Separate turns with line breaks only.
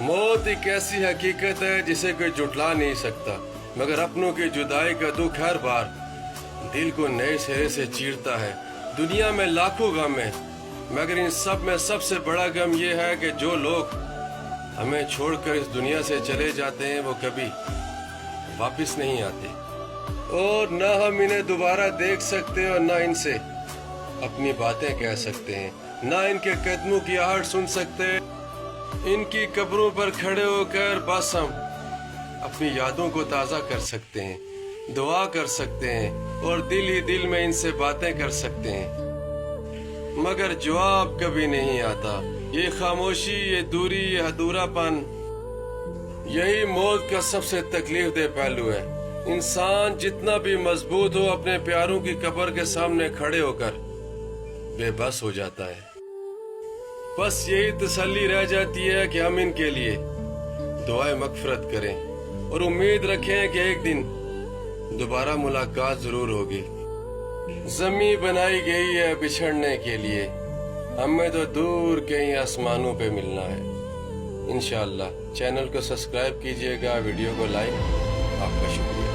मौत एक ऐसी हकीकत है जिसे कोई जुटला नहीं सकता, मगर अपनों की जुदाई का दुख हर बार दिल को नए सिरे से चीरता है। दुनिया में लाखों गम है, मगर इन सब में सबसे बड़ा गम ये है कि जो लोग हमें छोड़कर इस दुनिया से चले जाते हैं वो कभी वापस नहीं आते, और न हम इन्हें दोबारा देख सकते और न इनसे अपनी बातें कह सकते हैं, न इनके कदमों की आहट सुन सकते। इनकी कब्रों पर खड़े होकर बस हम अपनी यादों को ताज़ा कर सकते हैं, दुआ कर सकते हैं और दिल ही दिल में इनसे बातें कर सकते हैं, मगर जवाब कभी नहीं आता। ये खामोशी, ये दूरी, ये अधूरापन, यही मौत का सबसे तकलीफ दे पहलू है। इंसान जितना भी मजबूत हो, अपने प्यारों की कब्र के सामने खड़े होकर बेबस हो जाता है। बस यही तसल्ली रह जाती है कि हम इनके लिए दुआए मगफरत करें और उम्मीद रखें कि एक दिन दोबारा मुलाकात जरूर होगी। ज़मीं बनाई गई है बिछड़ने के लिए, हमें तो दूर कहीं आसमानों पे मिलना है। इंशाअल्लाह चैनल को सब्सक्राइब कीजिएगा, वीडियो को लाइक। आपका शुक्रिया।